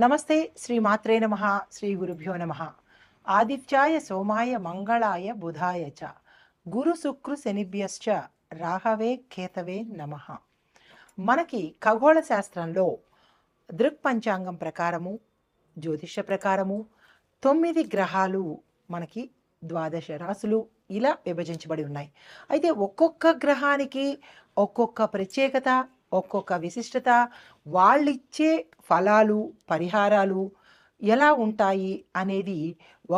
నమస్తే శ్రీ మాత్రే నమః శ్రీ గురుభ్యో నమః ఆదిత్యాయ సోమాయ మంగళాయ బుధాయ చ గురు శుక్రు శనిభ్యశ్చ రాహవే కేతవే నమః. మనకి ఖగోళ శాస్త్రంలో దృక్పంచాంగం ప్రకారము జ్యోతిష ప్రకారము 9 గ్రహాలు మనకి 12 రాసులు ఇలా విభజించబడి ఉన్నాయి. అయితే ఒక్కొక్క గ్రహానికి ఒక్కొక్క ప్రత్యేకత, ఒక్కొక్క విశిష్టత, వాళ్ళిచ్చే ఫలాలు, పరిహారాలు ఎలా ఉంటాయి అనేది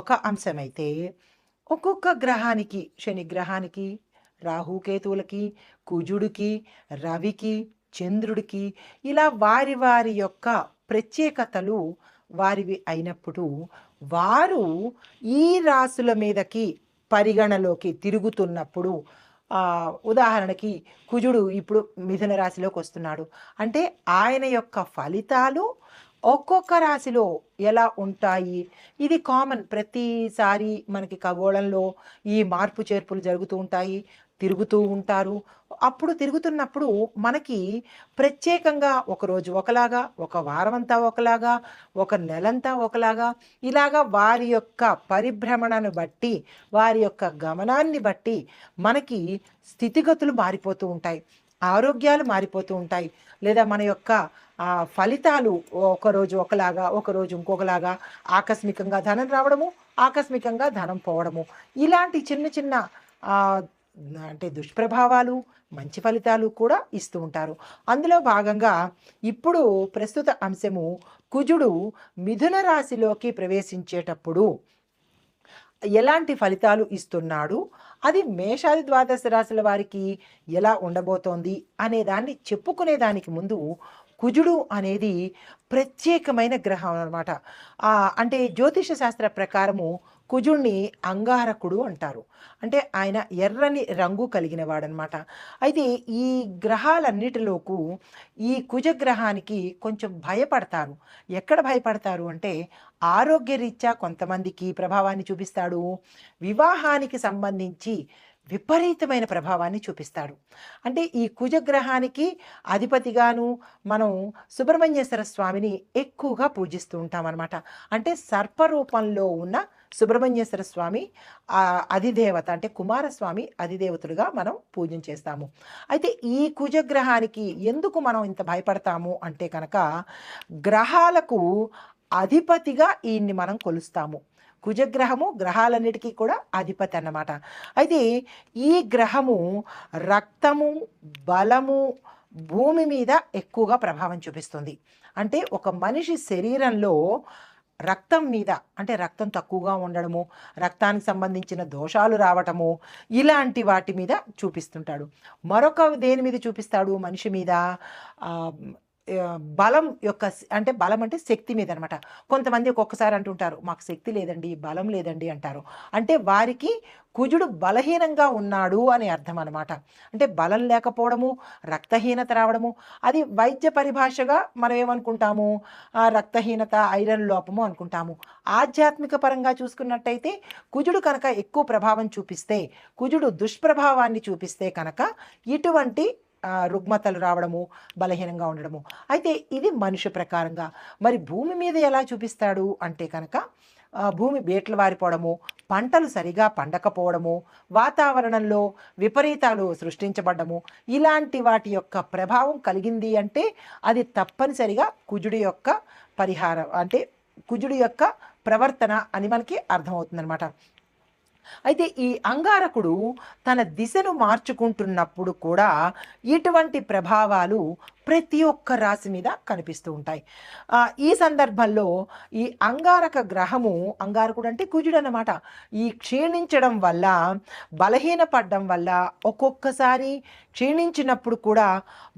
ఒక అంశమైతే, ఒక్కొక్క గ్రహానికి శని గ్రహానికి, రాహుకేతువులకి, కుజుడికి, రవికి, చంద్రుడికి ఇలా వారి వారి యొక్క ప్రత్యేకతలు వారివి అయినప్పుడు వారు ఈ రాసుల మీదకి పరిగణలోకి తిరుగుతున్నప్పుడు ఉదాహరణకి కుజుడు ఇప్పుడు మిథున రాశిలోకి వస్తున్నాడు అంటే ఆయన యొక్క ఫలితాలు ఒక్కొక్క రాశిలో ఎలా ఉంటాయి, ఇది కామన్. ప్రతిసారి మనకి ఖగోళంలో ఈ మార్పు చేర్పులు జరుగుతూ ఉంటాయి, తిరుగుతూ ఉంటారు. అప్పుడు తిరుగుతున్నప్పుడు మనకి ప్రత్యేకంగా ఒకరోజు ఒకలాగా, ఒక వారమంతా ఒకలాగా, ఒక నెలంతా ఒకలాగా, ఇలాగా వారి యొక్క పరిభ్రమణను బట్టి, వారి యొక్క గమనాన్ని బట్టి మనకి స్థితిగతులు మారిపోతూ ఉంటాయి, ఆరోగ్యాలు మారిపోతూ ఉంటాయి. లేదా మన యొక్క ఫలితాలు ఒకరోజు ఒకలాగా, ఒకరోజు ఇంకొకలాగా, ఆకస్మికంగా ధనం రావడము, ఆకస్మికంగా ధనం పోవడము, ఇలాంటి చిన్న చిన్న అంటే దుష్ప్రభావాలు, మంచి ఫలితాలు కూడా ఇస్తూ ఉంటారు. అందులో భాగంగా ఇప్పుడు ప్రస్తుత అంశము కుజుడు మిథున రాశిలోకి ప్రవేశించేటప్పుడు ఎలాంటి ఫలితాలు ఇస్తున్నాడు, అది మేషాది ద్వాదశ రాశుల వారికి ఎలా ఉండబోతోంది అనే దాన్ని చెప్పుకునే దానికి ముందు కుజుడు అనేది ప్రత్యేకమైన గ్రహం అన్నమాట. అంటే జ్యోతిష శాస్త్ర ప్రకారము కుజుడిని అంగారకుడు అంటారు. అంటే ఆయన ఎర్రని రంగు కలిగిన వాడనమాట. అయితే ఈ గ్రహాలన్నిటిలోకి ఈ కుజగ్రహానికి కొంచెం భయపడతారు. ఎక్కడ భయపడతారు అంటే ఆరోగ్యరీత్యా కొంతమందికి ప్రభావాన్ని చూపిస్తాడు, వివాహానికి సంబంధించి విపరీతమైన ప్రభావాన్ని చూపిస్తాడు. అంటే ఈ కుజగ్రహానికి అధిపతిగాను మనం సుబ్రహ్మణ్యేశ్వర స్వామిని ఎక్కువగా పూజిస్తూ ఉంటామన్నమాట. అంటే సర్పరూపంలో ఉన్న సుబ్రహ్మణ్యేశ్వర స్వామి అధిదేవత, అంటే కుమారస్వామి అధిదేవతలుగా మనం పూజన చేస్తాము. అయితే ఈ కుజగ్రహానికి ఎందుకు మనం ఇంత భయపడతాము అంటే కనుక గ్రహాలకు అధిపతిగా ఈయన్ని మనం కొలుస్తాము. కుజగ్రహము గ్రహాలన్నిటికీ కూడా అధిపతి అన్నమాట. అయితే ఈ గ్రహము రక్తము, బలము, భూమి మీద ఎక్కువగా ప్రభావం చూపిస్తుంది. అంటే ఒక మనిషి శరీరంలో రక్తం మీద, అంటే రక్తం తక్కువగా ఉండడము, రక్తానికి సంబంధించిన దోషాలు రావటము, ఇలాంటి వాటి మీద చూపిస్తుంటాడు. మరొక దేని మీద చూపిస్తాడు మనిషి మీద? బలం యొక్క, అంటే బలం అంటే శక్తి మీద అనమాట. కొంతమంది ఒక్కొక్కసారి అంటుంటారు మాకు శక్తి లేదండి, బలం లేదండి అంటారు. అంటే వారికి కుజుడు బలహీనంగా ఉన్నాడు అని అర్థం అనమాట. అంటే బలం లేకపోవడము, రక్తహీనత రావడము, అది వైద్య పరిభాషగా మనం ఏమనుకుంటాము, రక్తహీనత, ఐరన్ లోపము అనుకుంటాము. ఆధ్యాత్మిక పరంగా చూసుకున్నట్టయితే కుజుడు కనుక ఎక్కువ ప్రభావం చూపిస్తే, కుజుడు దుష్ప్రభావాన్ని చూపిస్తే కనుక ఇటువంటి రుగ్మతలు రావడము, బలహీనంగా ఉండడము. అయితే ఇది మనిషి ప్రకారంగా. మరి భూమి మీద ఎలా చూపిస్తాడు అంటే కనుక భూమి బేట్లు వారిపోవడము, పంటలు సరిగా పండకపోవడము, వాతావరణంలో విపరీతాలు సృష్టించబడ్డము, ఇలాంటి వాటి యొక్క ప్రభావం కలిగింది అంటే అది తప్పనిసరిగా కుజుడి యొక్క పరిహారం, అంటే కుజుడి యొక్క ప్రవర్తన అని మనకి అర్థమవుతుందన్నమాట. అయితే ఈ అంగారకుడు తన దిశను మార్చుకుంటున్నప్పుడు కూడా ఇటువంటి ప్రభావాలు ప్రతి ఒక్క రాశి మీద కనిపిస్తూ ఉంటాయి. ఈ సందర్భంలో ఈ అంగారక గ్రహము, అంగారకుడు అంటే కుజుడు అన్నమాట, ఈ క్షీణించడం వల్ల, బలహీనపడడం వల్ల, ఒక్కొక్కసారి క్షీణించినప్పుడు కూడా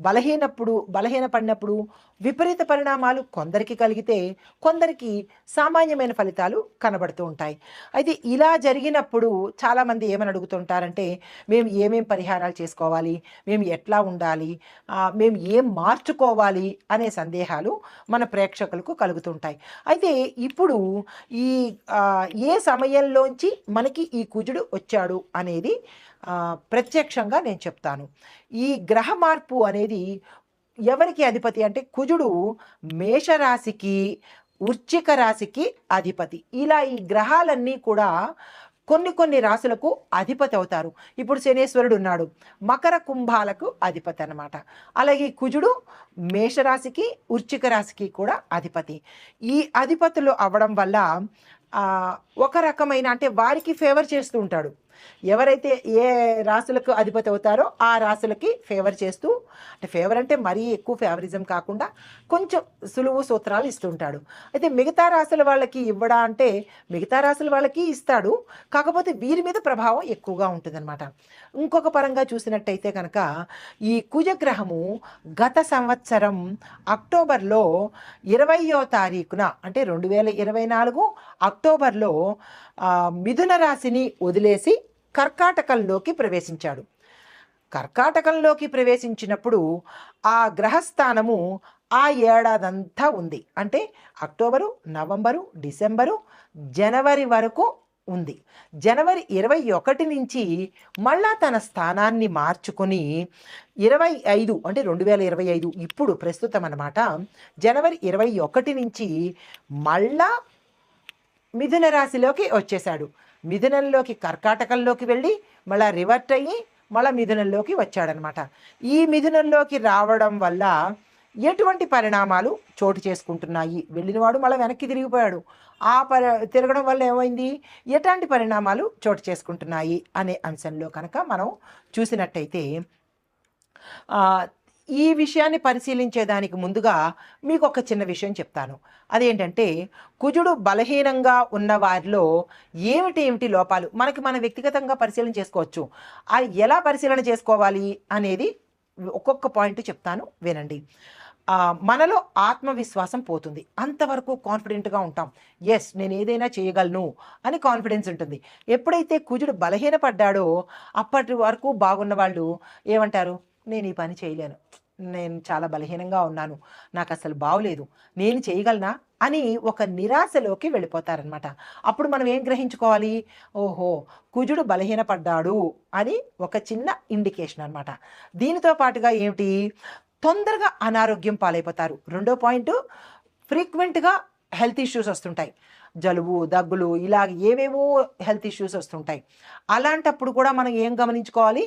బలహీనపడినప్పుడు విపరీత పరిణామాలు కొందరికి కలిగితే కొందరికి సామాన్యమైన ఫలితాలు కనబడుతూ ఉంటాయి. అయితే ఇలా జరిగినప్పుడు చాలామంది ఏమని అడుగుతుంటారంటే మేము ఏమేం పరిహారాలు చేసుకోవాలి, మేము ఎట్లా ఉండాలి, మేము ఏం మార్చుకోవాలి అనే సందేహాలు మన ప్రేక్షకులకు కలుగుతుంటాయి. అయితే ఇప్పుడు ఈ ఏ సమయంలోంచి మనకి ఈ కుజుడు వచ్చాడు అనేది ప్రత్యక్షంగా నేను చెప్తాను. ఈ గ్రహ మార్పు అనేది ఎవరికి అధిపతి అంటే కుజుడు మేషరాశికి వృశ్చిక రాశికి అధిపతి. ఇలా ఈ గ్రహాలన్నీ కూడా కొన్ని కొన్ని రాశులకు అధిపతి అవుతారు. ఇప్పుడు శనేశ్వరుడు ఉన్నాడు, మకర కుంభాలకు అధిపతి అన్నమాట. అలాగే కుజుడు మేషరాశికి వృశ్చిక రాశికి కూడా అధిపతి. ఈ అధిపతులు అవ్వడం వల్ల ఒక రకమైన అంటే వారికి ఫేవర్ చేస్తూ ఉంటాడు. ఎవరైతే ఏ రాశులకు అధిపతి అవుతారో ఆ రాశులకి ఫేవర్ చేస్తూ, అంటే ఫేవర్ అంటే మరీ ఎక్కువ ఫేవరిజం కాకుండా కొంచెం సులువు సూత్రాలు ఇస్తుంటాడు. అయితే మిగతా రాశుల వాళ్ళకి ఇవ్వడా అంటే మిగతా రాశుల వాళ్ళకి ఇస్తాడు, కాకపోతే వీరి మీద ప్రభావం ఎక్కువగా ఉంటుందన్నమాట. ఇంకొక పరంగా చూసినట్టయితే కనుక ఈ కుజగ్రహము గత సంవత్సరం అక్టోబర్లో 20వ తారీఖున అంటే 2024 అక్టోబర్లో మిథున రాశిని వదిలేసి కర్కాటకంలోకి ప్రవేశించాడు. కర్కాటకంలోకి ప్రవేశించినప్పుడు ఆ గ్రహస్థానము ఆ ఏడాదంతా ఉంది. అంటే అక్టోబరు, నవంబరు, డిసెంబరు, జనవరి వరకు ఉంది. జనవరి 21 నుంచి మళ్ళా తన స్థానాన్ని మార్చుకొని 25 అంటే 2025 ఇప్పుడు ప్రస్తుతం అన్నమాట, జనవరి 21 నుంచి మళ్ళా మిథున రాశిలోకి వచ్చేశాడు. మిథునంలోకి కర్కాటకంలోకి వెళ్ళి మళ్ళీ రివర్ట్ అయ్యి మళ్ళీ మిథునంలోకి వచ్చాడనమాట. ఈ మిథునంలోకి రావడం వల్ల ఎటువంటి పరిణామాలు చోటు చేసుకుంటున్నాయి? వెళ్ళినవాడు మళ్ళీ వెనక్కి తిరిగిపోయాడు. ఆ తిరగడం వల్ల ఏమైంది, ఎలాంటి పరిణామాలు చోటు చేసుకుంటున్నాయి అనే అంశంలో కనుక మనం చూసినట్టయితే ఈ విషయాన్ని పరిశీలించేదానికి ముందుగా మీకు ఒక చిన్న విషయం చెప్తాను. అదేంటంటే కుజుడు బలహీనంగా ఉన్న వారిలో ఏమిటి లోపాలు మనకి మనం వ్యక్తిగతంగా పరిశీలన చేసుకోవచ్చు. అది ఎలా పరిశీలన చేసుకోవాలి అనేది ఒక్కొక్క పాయింట్ చెప్తాను, వినండి. మనలో ఆత్మవిశ్వాసం పోతుంది. అంతవరకు కాన్ఫిడెంట్గా ఉంటాం. ఎస్, నేను ఏదైనా చేయగలను అని కాన్ఫిడెన్స్ ఉంటుంది. ఎప్పుడైతే కుజుడు బలహీనపడ్డాడో అప్పటి వరకు బాగున్న వాళ్ళు ఏమంటారు, నేను ఈ పని చేయలేను, నేను చాలా బలహీనంగా ఉన్నాను, నాకు అసలు బాగోలేదు, నేను చేయగలనా అని ఒక నిరాశలోకి వెళ్ళిపోతారనమాట. అప్పుడు మనం ఏం గ్రహించుకోవాలి, ఓహో కుజుడు బలహీనపడ్డాడు అని ఒక చిన్న ఇండికేషన్ అనమాట. దీనితో పాటుగా ఏమిటి, తొందరగా అనారోగ్యం పాలైపోతారు. రెండో పాయింట్, ఫ్రీక్వెంట్గా హెల్త్ ఇష్యూస్ వస్తుంటాయి. జలుబు, దగ్గులు, ఇలా ఏవేవో హెల్త్ ఇష్యూస్ వస్తుంటాయి. అలాంటప్పుడు కూడా మనం ఏం గమనించుకోవాలి,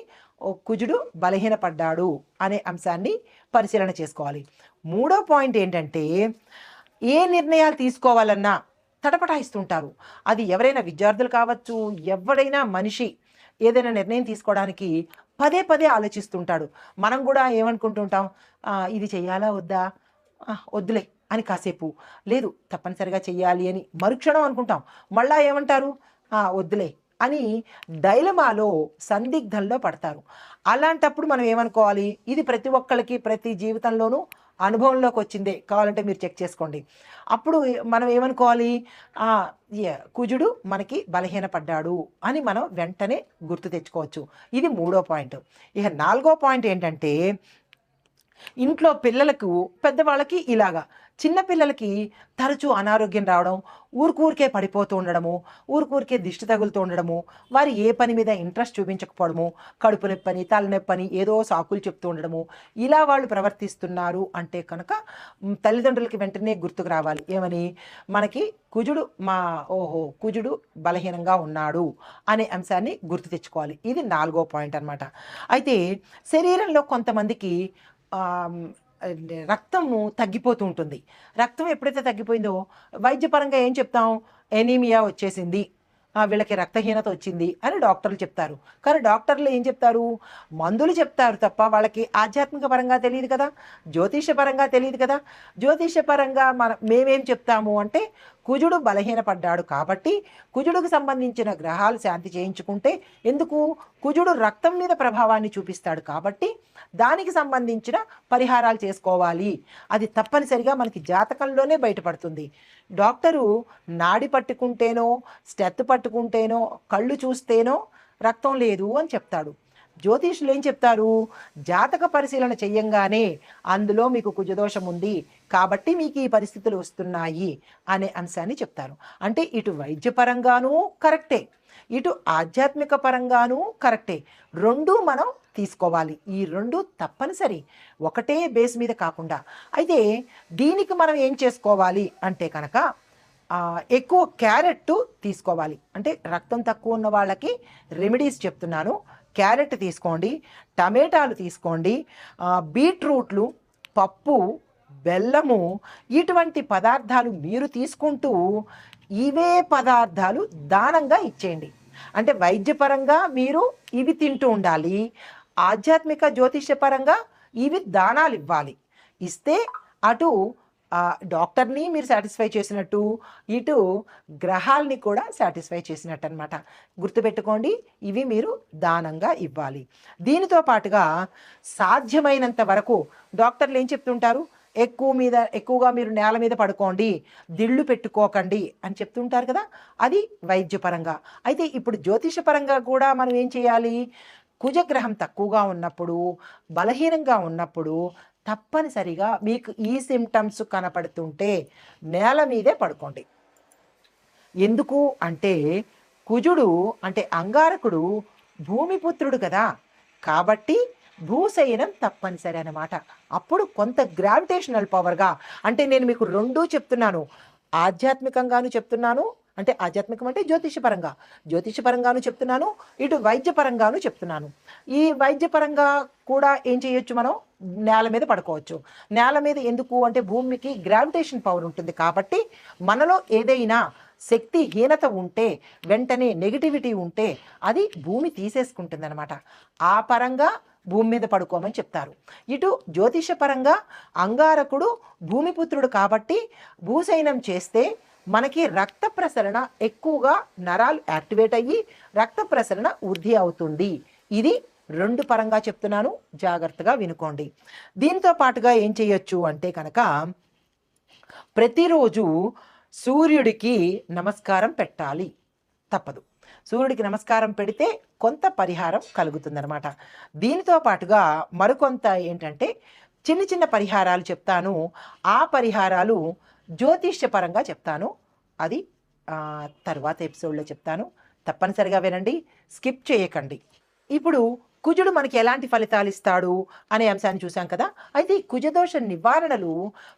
కుజుడు బలహీనపడ్డాడు అనే అంశాన్ని పరిశీలన చేసుకోవాలి. మూడో పాయింట్ ఏంటంటే ఏ నిర్ణయాలు తీసుకోవాలన్నా తటపటాయిస్తుంటారు. అది ఎవరైనా విద్యార్థులు కావచ్చు, ఎవరైనా మనిషి ఏదైనా నిర్ణయం తీసుకోవడానికి పదే పదే ఆలోచిస్తుంటాడు. మనం కూడా ఏమనుకుంటుంటాం, ఇది చెయ్యాలా వద్దా, వద్దులే అని కాసేపు, లేదు తప్పనిసరిగా చెయ్యాలి అని మరుక్షణం అనుకుంటాం. మళ్ళా ఏమంటారు, వద్దులే అని డైలమాలో సందిగ్ధంలో పడతారు. అలాంటప్పుడు మనం ఏమనుకోవాలి, ఇది ప్రతి ఒక్కళ్ళకి ప్రతి జీవితంలోనూ అనుభవంలోకి వచ్చిందే, కావాలంటే మీరు చెక్ చేసుకోండి. అప్పుడు మనం ఏమనుకోవాలి, కుజుడు మనకి బలహీనపడ్డాడు అని మనం వెంటనే గుర్తు తెచ్చుకోవచ్చు. ఇది మూడో పాయింట్. ఇక నాలుగో పాయింట్ ఏంటంటే ఇంట్లో పిల్లలకు, పెద్దవాళ్ళకి ఇలాగా, చిన్నపిల్లలకి తరచూ అనారోగ్యం రావడం, ఊరికే పడిపోతూ ఉండడము, ఊరికే దిష్టి తగులుతూ ఉండడము, వారు ఏ పని మీద ఇంట్రెస్ట్ చూపించకపోవడము, కడుపు నొప్పని, తలనొప్పని ఏదో సాకులు చెప్తూ ఉండడము, ఇలా వాళ్ళు ప్రవర్తిస్తున్నారు అంటే కనుక తల్లిదండ్రులకి వెంటనే గుర్తుకు రావాలి, ఏమని, మనకి కుజుడు కుజుడు బలహీనంగా ఉన్నాడు అనే అంశాన్ని గుర్తు తెచ్చుకోవాలి. ఇది నాలుగో పాయింట్ అనమాట. అయితే శరీరంలో కొంతమందికి రక్తము తగ్గిపోతూ ఉంటుంది. రక్తం ఎప్పుడైతే తగ్గిపోయిందో వైద్యపరంగా ఏం చెప్తాం, ఎనీమియా వచ్చేసింది, వీళ్ళకి రక్తహీనత వచ్చింది అని డాక్టర్లు చెప్తారు. కానీ డాక్టర్లు ఏం చెప్తారు, మందులు చెప్తారు తప్ప వాళ్ళకి ఆధ్యాత్మిక పరంగా తెలియదు కదా, జ్యోతిషపరంగా తెలియదు కదా. జ్యోతిషపరంగా మేమేం చెప్తాము అంటే కుజుడు బలహీనపడ్డాడు కాబట్టి కుజుడికి సంబంధించిన గ్రహాలు శాంతి చేయించుకుంటే, ఎందుకు, కుజుడు రక్తం మీద ప్రభావాన్ని చూపిస్తాడు కాబట్టి దానికి సంబంధించిన పరిహారాలు చేసుకోవాలి. అది తప్పనిసరిగా మనకి జాతకంలోనే బయటపడుతుంది. డాక్టరు నాడి పట్టుకుంటేనో, స్టెత్ పట్టుకుంటేనో, కళ్ళు చూస్తేనో రక్తం లేదు అని చెప్తాడు. జ్యోతిష్యులు ఏం చెప్తారు, జాతక పరిశీలన చెయ్యంగానే అందులో మీకు కుజదోషం ఉంది కాబట్టి మీకు ఈ పరిస్థితులు వస్తున్నాయి అనే అంశాన్ని చెప్తారు. అంటే ఇటు వైద్యపరంగానూ కరెక్టే, ఇటు ఆధ్యాత్మిక పరంగానూ కరెక్టే. రెండూ మనం తీసుకోవాలి. ఈ 2 తప్పనిసరి. ఒకటే బేస్ మీద కాకుండా. అయితే దీనికి మనం ఏం చేసుకోవాలి అంటే కనుక ఎక్కువ క్యారెట్ తీసుకోవాలి. అంటే రక్తం తక్కువ ఉన్న వాళ్ళకి రెమెడీస్ చెప్తున్నాను. క్యారెట్ తీసుకోండి, టమాటాలు తీసుకోండి, బీట్రూట్లు, పప్పు, బెల్లము, ఇటువంటి పదార్థాలు మీరు తీసుకుంటూ ఇవే పదార్థాలు దానంగా ఇచ్చేయండి. అంటే వైద్యపరంగా మీరు ఇవి తింటూ ఉండాలి, ఆధ్యాత్మిక జ్యోతిష్యపరంగా ఇవి దానాలు ఇవ్వాలి. ఇస్తే అటు డాక్టర్ని మీరు సాటిస్ఫై చేసినట్టు, ఇటు గ్రహాలని కూడా సాటిస్ఫై చేసినట్టు అనమాట. గుర్తుపెట్టుకోండి, ఇవి మీరు దానంగా ఇవ్వాలి. దీనితో పాటుగా సాధ్యమైనంత వరకు డాక్టర్లు ఏం చెప్తుంటారు, ఎక్కువగా మీరు నేల మీద పడుకోండి, దిళ్ళు పెట్టుకోకండి అని చెప్తుంటారు కదా, అది వైద్యపరంగా. అయితే ఇప్పుడు జ్యోతిషపరంగా కూడా మనం ఏం చేయాలి, కుజగ్రహం తక్కువగా ఉన్నప్పుడు, బలహీనంగా ఉన్నప్పుడు తప్పనిసరిగా మీకు ఈ సిమ్టమ్స్ కనపడుతుంటే నేల మీదే పడుకోండి. ఎందుకు అంటే కుజుడు అంటే అంగారకుడు భూమిపుత్రుడు కదా, కాబట్టి భూశయనం తప్పనిసరి అన్నమాట. అప్పుడు కొంత గ్రావిటేషనల్ పవర్గా, అంటే నేను మీకు రెండూ చెప్తున్నాను, ఆధ్యాత్మికంగాను చెప్తున్నాను, అంటే ఆధ్యాత్మికం అంటే జ్యోతిషపరంగాను చెప్తున్నాను, ఇటు వైద్యపరంగాను చెప్తున్నాను. ఈ వైద్యపరంగా కూడా ఏం చేయొచ్చు, మనం నేల మీద పడుకోవచ్చు. నేల మీద ఎందుకు అంటే భూమికి గ్రావిటేషన్ పవర్ ఉంటుంది కాబట్టి మనలో ఏదైనా శక్తిహీనత ఉంటే, వెంటనే నెగిటివిటీ ఉంటే అది భూమి తీసేసుకుంటుంది అనమాట. ఆ పరంగా భూమి మీద పడుకోమని చెప్తారు. ఇటు జ్యోతిషపరంగా అంగారకుడు భూమిపుత్రుడు కాబట్టి భూశయనం చేస్తే మనకి రక్త ప్రసరణ ఎక్కువగా, నరాలు యాక్టివేట్ అయ్యి రక్త ప్రసరణ వృద్ధి అవుతుంది. ఇది 2 పరంగా చెప్తున్నాను, జాగ్రత్తగా వినుకోండి. దీంతో పాటుగా ఏం చేయొచ్చు అంటే కనుక ప్రతిరోజు సూర్యుడికి నమస్కారం పెట్టాలి, తప్పదు. సూర్యుడికి నమస్కారం పెడితే కొంత పరిహారం కలుగుతుందన్నమాట. దీనితో పాటుగా మరికొంత ఏంటంటే చిన్న చిన్న పరిహారాలు చెప్తాను. ఆ పరిహారాలు జ్యోతిష్యపరంగా చెప్తాను, అది తర్వాత ఎపిసోడ్లో చెప్తాను. తప్పనిసరిగా వినండి, స్కిప్ చేయకండి. ఇప్పుడు కుజుడు మనకి ఎలాంటి ఫలితాలు ఇస్తాడు అనే అంశాన్ని చూసాం కదా. అయితే ఈ కుజదోష నివారణలు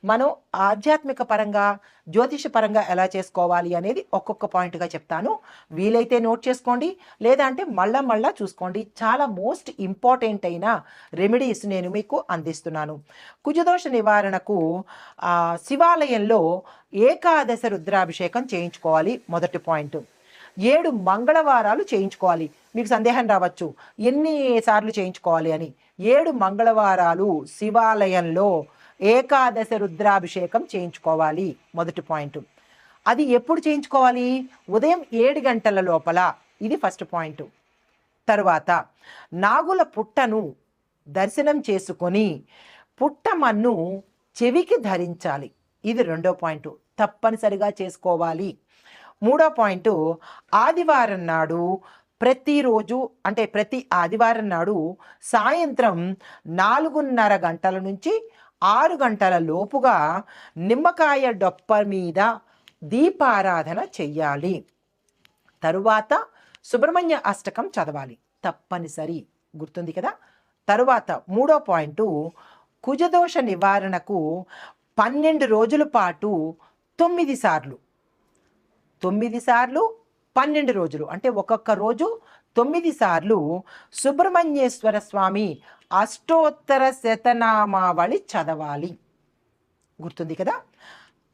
మనం ఆధ్యాత్మిక పరంగా, జ్యోతిష పరంగా ఎలా చేసుకోవాలి అనేది ఒక్కొక్క పాయింట్గా చెప్తాను. వీలైతే నోట్ చేసుకోండి, లేదా అంటే మళ్ళా చూసుకోండి. చాలా మోస్ట్ ఇంపార్టెంట్ అయిన రెమెడీస్ నేను మీకు అందిస్తున్నాను. కుజదోష నివారణకు శివాలయంలో ఏకాదశ రుద్రాభిషేకం చేయించుకోవాలి, మొదటి పాయింట్. 7 మంగళవారాలు చేయించుకోవాలి. మీకు సందేహం రావచ్చు, ఎన్నిసార్లు చేయించుకోవాలి అని. 7 మంగళవారాలు శివాలయంలో ఏకాదశ రుద్రాభిషేకం చేయించుకోవాలి, మొదటి పాయింట్. అది ఎప్పుడు చేయించుకోవాలి, ఉదయం 7 గంటల లోపల, ఇది ఫస్ట్ పాయింట్. తరువాత నాగుల పుట్టను దర్శనం చేసుకొని పుట్టమన్ను చెవికి ధరించాలి, ఇది రెండో పాయింట్, తప్పనిసరిగా చేసుకోవాలి. మూడో పాయింట్, ఆదివారం నాడు ప్రతిరోజు అంటే ప్రతి ఆదివారం నాడు సాయంత్రం 4:30 గంటల నుంచి 6 గంటల లోపుగా నిమ్మకాయ డొప్ప మీద దీపారాధన చెయ్యాలి. తరువాత సుబ్రహ్మణ్య అష్టకం చదవాలి, తప్పనిసరి, గుర్తుంది కదా. తరువాత మూడో పాయింట్, కుజదోష నివారణకు 12 రోజుల పాటు 9 సార్లు 12 రోజులు అంటే ఒక్కొక్క రోజు 9 సార్లు సుబ్రహ్మణ్యేశ్వర స్వామి అష్టోత్తర శతనామావళి చదవాలి, గుర్తుంది కదా.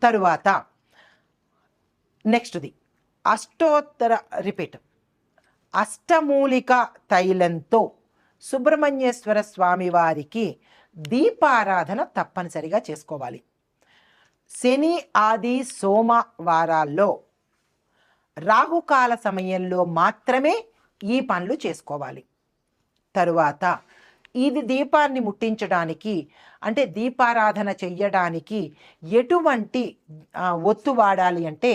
తరువాత నెక్స్ట్ది అష్టమూలిక తైలంతో సుబ్రహ్మణ్యేశ్వర స్వామి వారికి దీపారాధన తప్పనిసరిగా చేసుకోవాలి. శని, ఆది, సోమవారాల్లో రాహుకాల సమయంలో మాత్రమే ఈ పనులు చేసుకోవాలి. తరువాత ఇది దీపాన్ని ముట్టించడానికి అంటే దీపారాధన చెయ్యడానికి ఎటువంటి ఒత్తు వాడాలి అంటే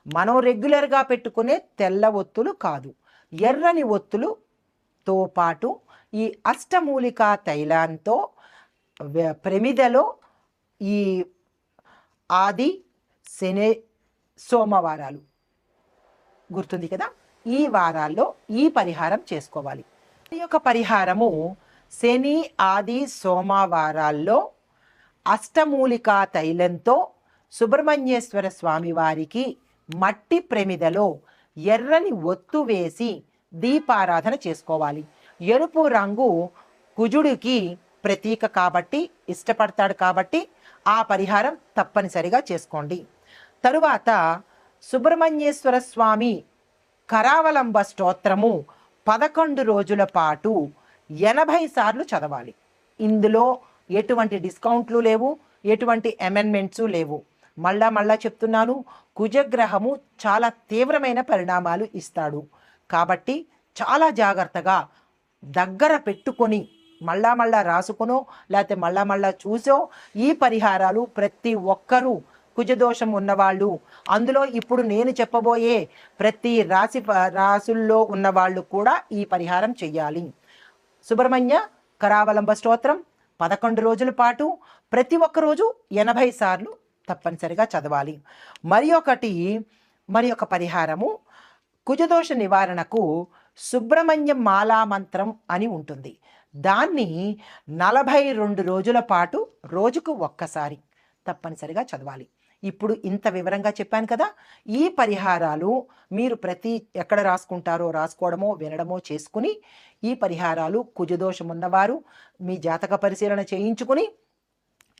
మనం రెగ్యులర్గా పెట్టుకునే తెల్ల ఒత్తులు కాదు, ఎర్రని ఒత్తులుతో పాటు ఈ అష్టమూలికా తైలంతో ప్రమిదలో ఈ ఆది, శని, సోమవారాలు, గుర్తుంది కదా, ఈ వారాల్లో ఈ పరిహారం చేసుకోవాలి. ఈ యొక్క పరిహారము శని ఆది సోమవారాల్లో అష్టమూలికా తైలంతో సుబ్రహ్మణ్యేశ్వర స్వామి వారికి మట్టి ప్రమిదలో ఎర్రని ఒత్తు వేసి దీపారాధన చేసుకోవాలి. ఎరుపు రంగు కుజుడికి ప్రతీక కాబట్టి, ఇష్టపడతాడు కాబట్టి ఆ పరిహారం తప్పనిసరిగా చేసుకోండి. తరువాత సుబ్రహ్మణ్యేశ్వర స్వామి కరావలంబ స్తోత్రము 11 రోజుల పాటు 80 సార్లు చదవాలి. ఇందులో ఎటువంటి డిస్కౌంట్లు లేవు, ఎటువంటి అమెండ్మెంట్స్ లేవు. మళ్ళా చెప్తున్నాను, కుజగ్రహము చాలా తీవ్రమైన పరిణామాలు ఇస్తాడు కాబట్టి చాలా జాగ్రత్తగా దగ్గర పెట్టుకొని మళ్ళా రాసుకునో లేకపోతే మళ్ళా చూసో ఈ పరిహారాలు ప్రతి ఒక్కరూ కుజదోషం ఉన్నవాళ్ళు, అందులో ఇప్పుడు నేను చెప్పబోయే ప్రతి రాసుల్లో ఉన్నవాళ్ళు కూడా ఈ పరిహారం చెయ్యాలి. సుబ్రహ్మణ్య కరావలంబ స్తోత్రం 11 రోజుల పాటు ప్రతి ఒక్క రోజు 80 సార్లు తప్పనిసరిగా చదవాలి. మరి ఒక పరిహారము కుజదోష నివారణకు సుబ్రహ్మణ్యం మాలా మంత్రం అని ఉంటుంది. దాన్ని 42 రోజుల పాటు రోజుకు ఒక్కసారి తప్పనిసరిగా చదవాలి. ఇప్పుడు ఇంత వివరంగా చెప్పాను కదా, ఈ పరిహారాలు మీరు ఎక్కడ రాసుకుంటారో రాసుకోవడమో వినడమో చేసుకుని ఈ పరిహారాలు కుజదోషం ఉన్నవారు మీ జాతక పరిశీలన చేయించుకుని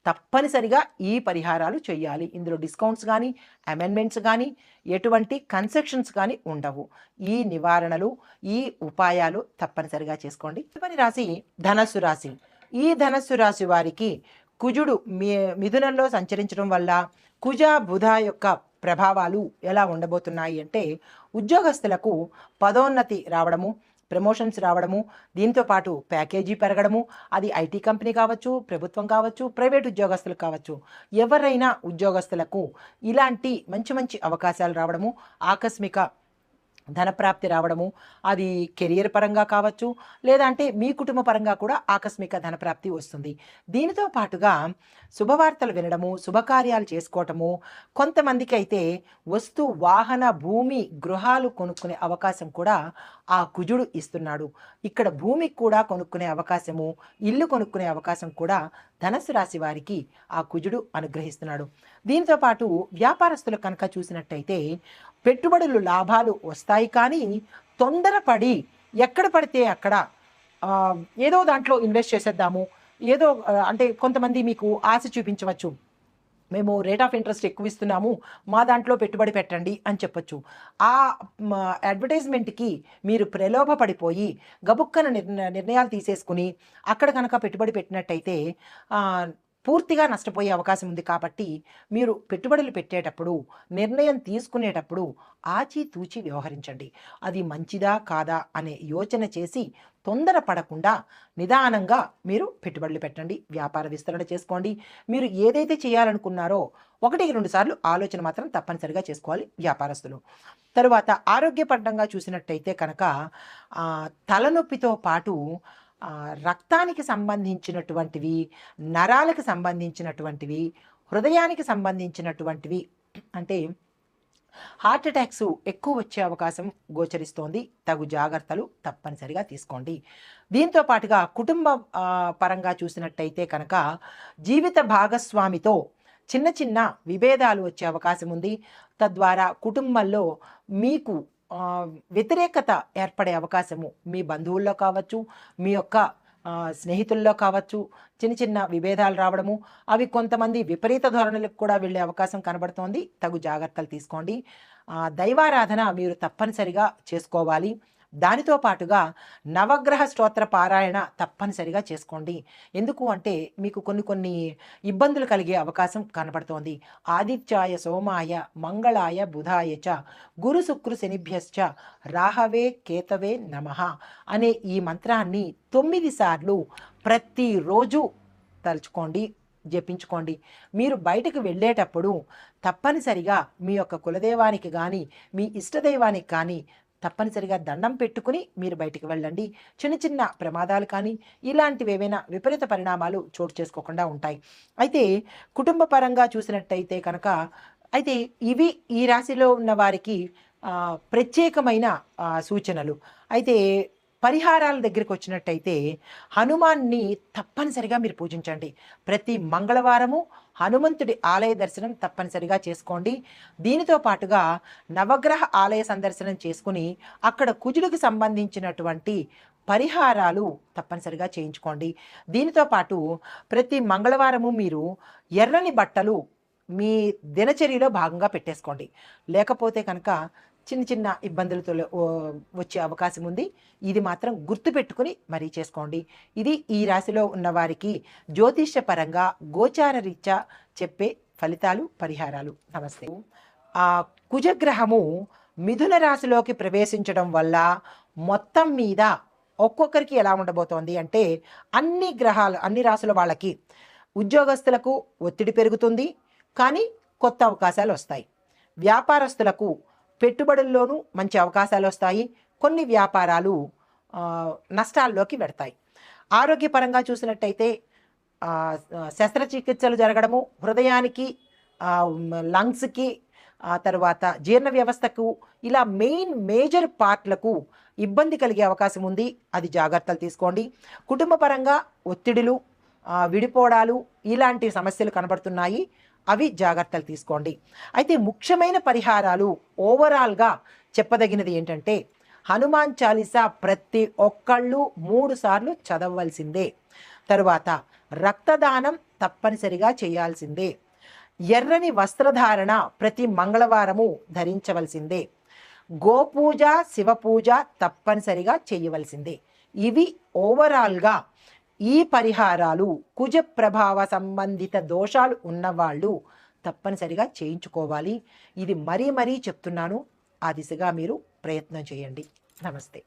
తప్పనిసరిగా ఈ పరిహారాలు చేయాలి. ఇందులో డిస్కౌంట్స్ కానీ అమెండ్మెంట్స్ కానీ ఎటువంటి కన్సెషన్స్ కానీ ఉండవు. ఈ నివారణలు ఈ ఉపాయాలు తప్పనిసరిగా చేసుకోండి. తదుపరి రాశి ధనస్సు రాశి. ఈ ధనస్సు రాశి వారికి కుజుడు మిథునంలో సంచరించడం వల్ల కుజ బుధ యొక్క ప్రభావాలు ఎలా ఉండబోతున్నాయి అంటే, ఉద్యోగస్తులకు పదోన్నతి రావడము, ప్రమోషన్స్ రావడము, దీంతోపాటు ప్యాకేజీ పెరగడము, అది ఐటీ కంపెనీ కావచ్చు, ప్రభుత్వం కావచ్చు, ప్రైవేట్ ఉద్యోగస్తులు కావచ్చు, ఎవరైనా ఉద్యోగస్తులకు ఇలాంటి మంచి అవకాశాలు రావడము, ఆకస్మిక ధనప్రాప్తి రావడము, అది కెరియర్ పరంగా కావచ్చు లేదంటే మీ కుటుంబ పరంగా కూడా ఆకస్మిక ధనప్రాప్తి వస్తుంది. దీనితో పాటుగా శుభవార్తలు వినడము, శుభకార్యాలు చేసుకోవటము, కొంతమందికి అయితే వస్తు వాహన భూమి గృహాలు కొనుక్కునే అవకాశం కూడా ఆ కుజుడు ఇస్తున్నాడు. ఇక్కడ భూమికి కూడా కొనుక్కునే అవకాశము, ఇల్లు కొనుక్కునే అవకాశం కూడా ధనస్సు రాశి వారికి ఆ కుజుడు అనుగ్రహిస్తున్నాడు. దీంతో పాటు వ్యాపారస్తులు కనుక చూసినట్టయితే పెట్టుబడులు లాభాలు వస్తాయి, కానీ తొందరపడి ఎక్కడ పడితే అక్కడ ఏదో దాంట్లో ఇన్వెస్ట్ చేసేద్దాము, ఏదో అంటే కొంతమంది మీకు ఆశ చూపించవచ్చు, మేము రేట్ ఆఫ్ ఇంట్రెస్ట్ ఎక్కువ ఇస్తున్నాము, మా దాంట్లో పెట్టుబడి పెట్టండి అని చెప్పొచ్చు. ఆ అడ్వర్టైజ్మెంట్కి మీరు ప్రలోభపడిపోయి గబుక్కన నిర్ణయాలు తీసేసుకుని అక్కడ కనుక పెట్టుబడి పెట్టినట్టయితే పూర్తిగా నష్టపోయే అవకాశం ఉంది. కాబట్టి మీరు పెట్టుబడులు పెట్టేటప్పుడు, నిర్ణయం తీసుకునేటప్పుడు ఆచితూచి వ్యవహరించండి. అది మంచిదా కాదా అనే యోచన చేసి తొందరపడకుండా నిదానంగా మీరు పెట్టుబడులు పెట్టండి, వ్యాపార విస్తరణ చేసుకోండి. మీరు ఏదైతే చేయాలనుకున్నారో 1-2 సార్లు ఆలోచన మాత్రం తప్పనిసరిగా చేసుకోవాలి వ్యాపారస్తులు. తరువాత ఆరోగ్యపరంగా చూసినట్టయితే కనుక తలనొప్పితో పాటు రక్తానికి సంబంధించినటువంటివి, నరాలకు సంబంధించినటువంటివి, హృదయానికి సంబంధించినటువంటివి, అంటే హార్ట్ అటాక్స్ ఎక్కువ వచ్చే అవకాశం గోచరిస్తోంది. తగు జాగ్రత్తలు తప్పనిసరిగా తీసుకోండి. దీంతో పాటుగా కుటుంబ పరంగా చూసినట్టయితే కనుక జీవిత భాగస్వామితో చిన్న విభేదాలు వచ్చే అవకాశం ఉంది. తద్వారా కుటుంబంలో మీకు వ్యతిరేకత ఏర్పడే అవకాశము మీ బంధువుల్లో కావచ్చు, మీ యొక్క స్నేహితుల్లో కావచ్చు, చిన్న విభేదాలు రావడము, అవి కొంతమంది విపరీత ధోరణులకు కూడా వెళ్ళే అవకాశం కనబడుతోంది. తగు జాగ్రత్తలు తీసుకోండి. దైవారాధన మీరు తప్పనిసరిగా చేసుకోవాలి. దానితో పాటుగా నవగ్రహ స్తోత్ర పారాయణ తప్పనిసరిగా చేసుకోండి. ఎందుకు అంటే మీకు కొన్ని ఇబ్బందులు కలిగే అవకాశం కనబడుతోంది. ఆదిత్యాయ సోమాయ మంగళాయ బుధాయ చ గురు శుక్రు శనిభ్యశ్చ రాహవే కేతవే నమః అనే ఈ మంత్రాన్ని 9 సార్లు ప్రతిరోజు తలుచుకోండి, జపించుకోండి. మీరు బయటకు వెళ్ళేటప్పుడు తప్పనిసరిగా మీ యొక్క కులదైవానికి కానీ మీ ఇష్టదైవానికి కానీ తప్పనిసరిగా దండం పెట్టుకుని మీరు బయటికి వెళ్ళండి. చిన్న ప్రమాదాలు కానీ ఇలాంటివి ఏవైనా విపరీత పరిణామాలు చోటు చేసుకోకుండా ఉంటాయి. అయితే కుటుంబ పరంగా చూసినట్టయితే కనుక అయితే ఇవి ఈ రాశిలో ఉన్న వారికి ప్రత్యేకమైన సూచనలు. అయితే పరిహారాల దగ్గరికి వచ్చినట్టయితే హనుమాన్ని తప్పనిసరిగా మీరు పూజించండి. ప్రతి మంగళవారము హనుమంతుడి ఆలయ దర్శనం తప్పనిసరిగా చేసుకోండి. దీనితో పాటుగా నవగ్రహ ఆలయ సందర్శనం చేసుకుని అక్కడ కుజుడికి సంబంధించినటువంటి పరిహారాలు తప్పనిసరిగా చేయించుకోండి. దీనితో పాటు ప్రతి మంగళవారము మీరు ఎర్రని బట్టలు మీ దినచర్యలో భాగంగా పెట్టేసుకోండి. లేకపోతే కనుక చిన్న చిన్న ఇబ్బందులతో వచ్చే అవకాశం ఉంది. ఇది మాత్రం గుర్తుపెట్టుకుని మరీ చేసుకోండి. ఇది ఈ రాశిలో ఉన్నవారికి జ్యోతిష్యపరంగా గోచార రీత్యా చెప్పే ఫలితాలు, పరిహారాలు. నమస్తే. ఆ కుజగ్రహము మిథున రాశిలోకి ప్రవేశించడం వల్ల మొత్తం మీద ఒక్కొక్కరికి ఎలా ఉండబోతోంది అంటే, అన్ని గ్రహాలు అన్ని రాశుల వాళ్ళకి ఉద్యోగస్తులకు ఒత్తిడి పెరుగుతుంది, కానీ కొత్త అవకాశాలు వస్తాయి. వ్యాపారస్తులకు పెట్టుబడుల్లోనూ మంచి అవకాశాలు వస్తాయి. కొన్ని వ్యాపారాలు నష్టాల్లోకి వెడతాయి. ఆరోగ్యపరంగా చూసినట్టయితే శస్త్రచికిత్సలు జరగడము, హృదయానికి, లంగ్స్కి, తర్వాత జీర్ణ వ్యవస్థకు, ఇలా మేజర్ పార్ట్లకు ఇబ్బంది కలిగే అవకాశం ఉంది. అది జాగ్రత్తలు తీసుకోండి. కుటుంబపరంగా ఒత్తిడులు, విడిపోవడాలు ఇలాంటి సమస్యలు కనబడుతున్నాయి. అవి జాగ్రత్తలు తీసుకోండి. అయితే ముఖ్యమైన పరిహారాలు ఓవరాల్గా చెప్పదగినది ఏంటంటే, హనుమాన్ చాలీసా ప్రతి ఒక్కళ్ళు 3 సార్లు చదవవలసిందే. తరువాత రక్తదానం తప్పనిసరిగా చేయాల్సిందే. ఎర్రని వస్త్రధారణ ప్రతి మంగళవారము ధరించవలసిందే. గోపూజ, శివపూజ తప్పనిసరిగా చేయవలసిందే. ఇవి ఓవరాల్గా ఈ పరిహారాలు కుజ ప్రభావ సంబంధిత దోషాలు ఉన్నవాళ్ళు తప్పనిసరిగా చేయించుకోవాలి. ఇది మరీ చెప్తున్నాను. ఆ దిశగా మీరు ప్రయత్నం చేయండి. నమస్తే.